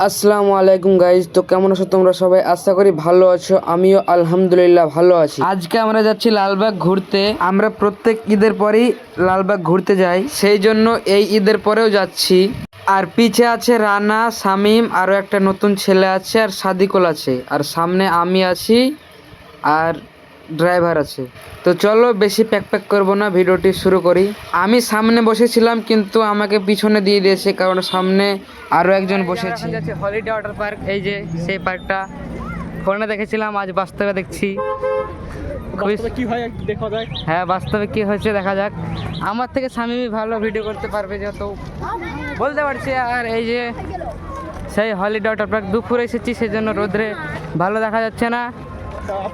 আসসালামু আলাইকুম গাইজ। তো কেমন আছো তোমরা সবাই? আশা করি ভালো আছো, আমিও আলহামদুলিল্লাহ ভালো আছি। আজকে আমরা যাচ্ছি লালবাগ ঘুরতে। আমরা প্রত্যেক ঈদের পরেই লালবাগ ঘুরতে যাই, সেই জন্য এই ঈদের পরেও যাচ্ছি। আর পিছে আছে রানা, শামিম, আরও একটা নতুন ছেলে আছে, আর সাদিকুল আছে, আর সামনে আমি আছি, আর ড্রাইভার আছে। তো চলো বেশি প্যাক করবো না, ভিডিওটি শুরু করি। আমি সামনে বসেছিলাম কিন্তু আমাকে পিছনে দিয়ে দিয়েছে, কারণ সামনে আরও একজন বসেছে। যাচ্ছে হলিডে ওয়াটার পার্ক, এই যে সেই পার্কটা ফোনে দেখেছিলাম, আজ বাস্তবে দেখছি। কি হয় দেখা যায়। হ্যাঁ, বাস্তবে কি হয়েছে দেখা যাক। আমার থেকে স্বামী ভালো ভিডিও করতে পারবে যত বলতে পারছি। আর এই যে সেই হলিডে ওয়াটার পার্ক, দুপুরে এসেছি সেজন্য রোদ্রে ভালো দেখা যাচ্ছে না।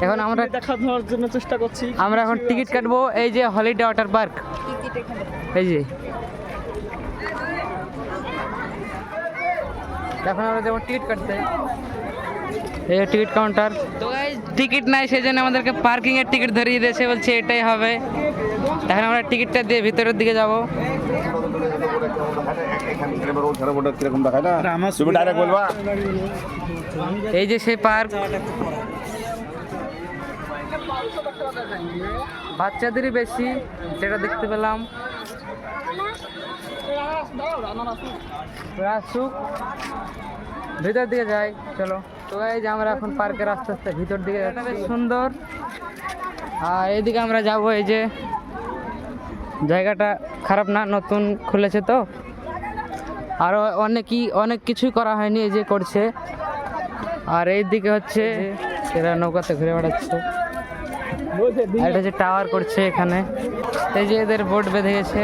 এখন আমরা দেখানোর জন্য চেষ্টা করছি। আমরা এখন টিকিট কাটবো। এই যে হলিডে ওয়াটার পার্ক, এই যে এখন আমরা যাবো টিকিট কাটতে। এই টিকিট কাউন্টার। তো টিকিট নাই, সেই জন্য আমাদেরকে পার্কিং এর টিকিট ধরিয়ে দিয়েছে, বলছে এটাই হবে। এখন আমরা টিকিটটা দিয়ে ভিতরের দিকে যাব। এই যে সেই পার্ক, বাচ্চাদেরই বেশি যেটা দেখতে পেলাম। আসুক, ভিতর দিকে যাই চলো। তো এই যে আমরা এখন পার্কের আস্তে আস্তে ভিতর দিকে যাচ্ছি। বেশ সুন্দর। আর এইদিকে আমরা যাব। এই যে জায়গাটা খারাপ না, নতুন খুলেছে তো, আরও অনেক কিছুই করা হয়নি, এই যে করছে। আর এইদিকে হচ্ছে এরা নৌকাতে ঘুরে বেড়াচ্ছে, এটা যে টাওয়ার করছে এখানে। এই যে এদের বোট বেঁধে গেছে।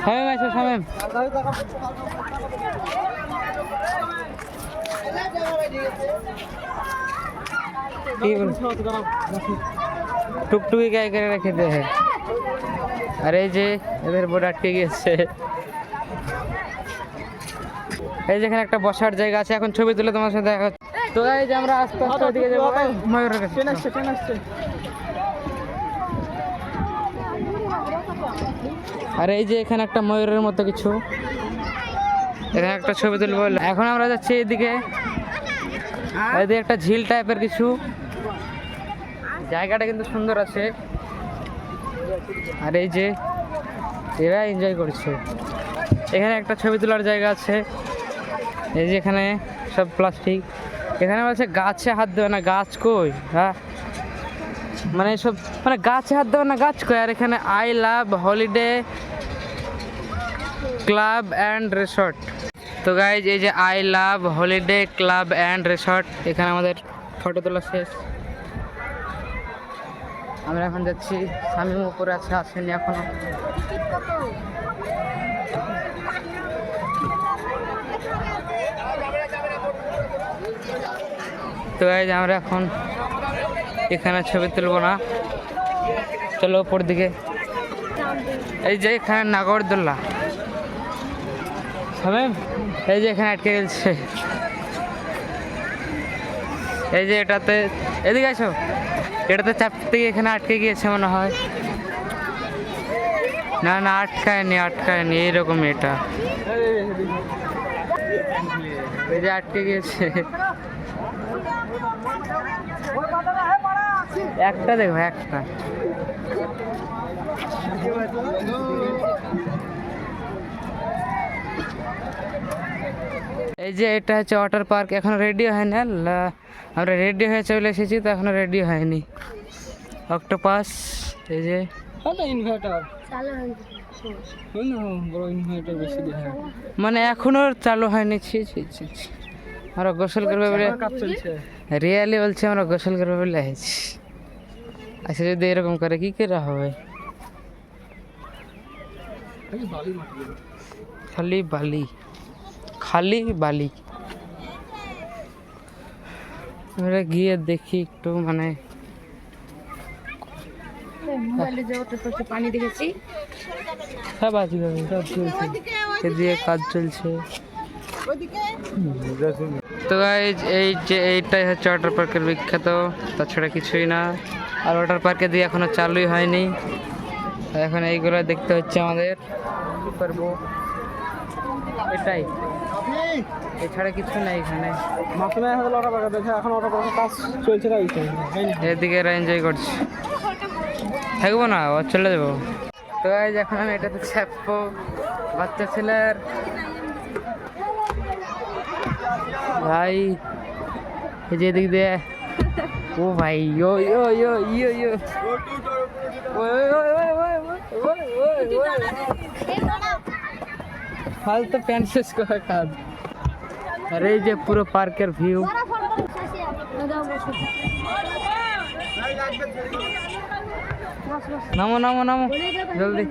শামিম আছে, শামিম টুকটুকি গায়ে করে রেখে দেয়। আর এই যে এদের বোট আটকে গিয়েছে। এই যেখানে একটা বসার জায়গা আছে, এখন ছবি তুলে তোমার সাথে দেখা হচ্ছে। তো এই যে আমরা আস্তে আস্তে ওদিকে যাবো। ময়ূরের কাছে আর এই যে এখানে একটা ময়ূরের মতো কিছু, এখানে একটা ছবি তুলবো। এখন আমরা যাচ্ছি এদিকে, এদিকে একটা ঝিল টাইপের কিছু। জায়গাটা কিন্তু সুন্দর আছে। আর এই যে এরা এনজয় করছে। এখানে একটা ছবি তোলার জায়গা আছে। এই যে এখানে সব প্লাস্টিক। এখানে বলছে গাছে হাত দেবে না, গাছ কই? হ্যাঁ, মানে সব মানে গাছে হাত দেবে না, গাছ কই? আর এখানে I love holiday club and resort. তো গাইজ এই যে I love holiday club and resort, এখানে আমাদের ফটো তোলা শেষ। আমরা এখন যাচ্ছি। শামিম উপরে আছে, আসেনি এখনো। তো গাইজ আমরা এখন এখানে ছবি তুলবো না, চলো উপর দিকে। এই যে এখানে নাগরদোল্লা, শামিম এই যে এখানে আটকে গেছে। এই যে এটাতে, এদিকে আসো, এটাতে চাপতে গিয়ে এখানে আটকে গিয়েছে মনে হয়। না না, আটকায়নি এইরকম। এটা এই যে আটকে গিয়েছে। একটা দেখো, একটা। এই যে এটা হচ্ছে ওয়াটার পার্ক, এখনো রেডি হয় না। আমরা রেডি হয়ে চলে এসেছি, তো এখনো রেডি হয়নি। অক্টোপাস, এই যে ইনভার্টার মানে এখনো চালু হয়নি। আমরা গোসল করবে বলে, রিয়ালি বলছে আমরা গোসল করবে বলে আসছি। আচ্ছা, যদি এরকম করে কি করে হবে? খালি বালি, খালি বালি। আমরা গিয়ে দেখি একটু, মানে পানি দেখেছি, সব আছে, সব চলছে, এদিকে কাজ চলছে। তো গাইজ এই যে এইটাই হচ্ছে ওয়াটার পার্কের বিখ্যাত, তাছাড়া কিছুই না। আর ওয়াটার পার্কে দিয়ে এখনো চালুই হয়নি। এখন এইগুলো দেখতে হচ্ছে আমাদের, কি করবো, এটাই, এছাড়া কিছু নেই এখানে। মাঝখানে হয়তো লটা টাকা দেখে এখন অটো করে কাজ চলছে তাই তো। এদিকে এরা এনজয় করছে, থাকবো না ও চলে যাবো। তো গাইজ এখন আমি এটাতে চাপবো, বাচ্চা ছেলের ভাই, এই যে এদিক দিয়ে, ও ভাই ইয়ো ইয়ো ইয়ো ইয়ো ইয়ো, হাল তো প্যান্ট শেষ করে কাজ। আর এই যে পুরো পার্কের ভিউ, নামো নামো নামো জলদি।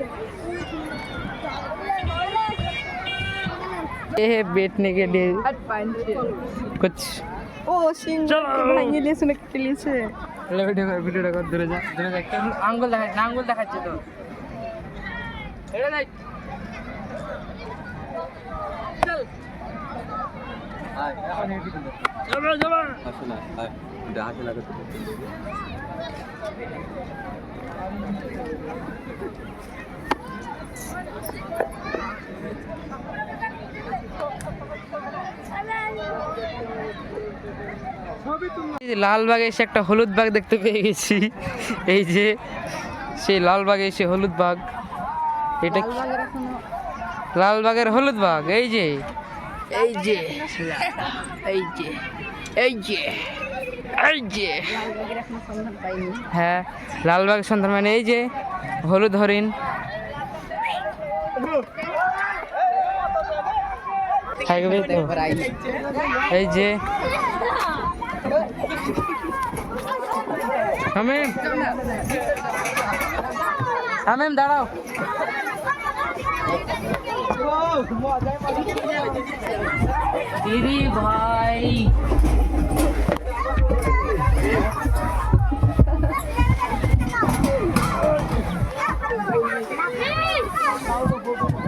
ए बैठने के लिए कुछ ও সিং ভাঙিয়ে দিয়েছে না কেটে দিয়েছে। ভিডিও কর দূরে যা একটু আঙ্গুল দেখা না, আঙ্গুল দেখাচ্ছে তো এটা নাই। চল চলো চলো আসলে হাসি লাগে। লালবাগে এসে একটা হলুদ বাগ দেখতে পেয়ে গেছি। এই যে সেই লালবাগে এসে হলুদ বাগ, এটা কি? লালবাগের হলুদ বাগ, এই যে এই যে এই যে এই যে এই যে, হ্যাঁ লালবাগের সন্ধান মানে এই যে হলুদ হরিণ। থাকবে তো এই যে শামিম, শামিম দাঁড়াও। দিদি ভাই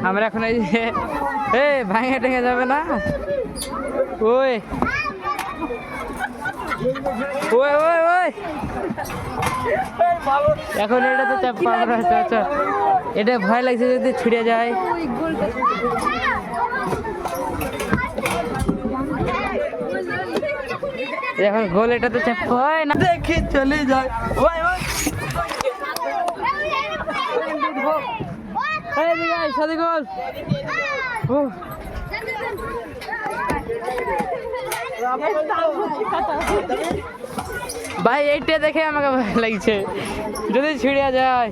আমরা এখন এই যে ভাঙে টেঙে যাবে না, ওই ওই ওই ওই এখন এটা তো চাপ পাবো, আচ্ছা এটা ভয় লাগছে যদি ছুটে যায়। এখন গোল এটা তো চাপ হয় না, দেখে চলে যায়। ওই ওই সাথে গোল। ভাই এইটা দেখে আমাকে ভয় লাগছে যদি ছিড়িয়া যায়।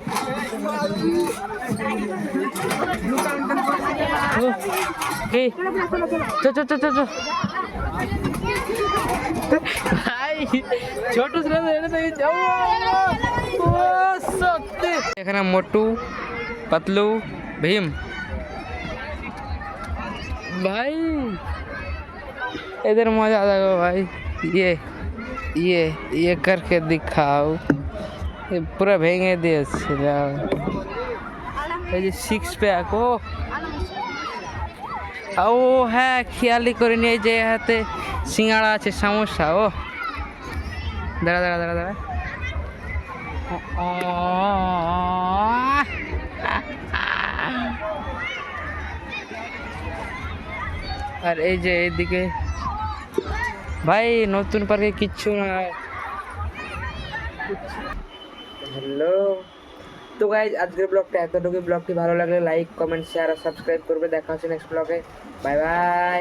কি ভাই ছোট এখানে মোটু पतलू भीम भाई इधर मजा आ जाएगा भाई। ये करके दिखाओ, ये पूरा भेंगे दिए सिक्स पैक ও হ্যাঁ খেয়ালি করে নিয়ে যে হাতে সিঙ্গাড়া আছে, সমস্যা ও দাঁড়া দাঁড়া দাঁড়া দাঁড়া। আর এই যে এইদিকে ভাই নতুন পার্কে কিচ্ছু নাই। হ্যালো তো গাইজ আজকের ব্লগটা এতটুকু। ব্লগটি ভালো লাগলে লাইক কমেন্ট শেয়ার আর সাবস্ক্রাইব করবে। দেখা হচ্ছে নেক্সট ব্লগে, বাই বাই।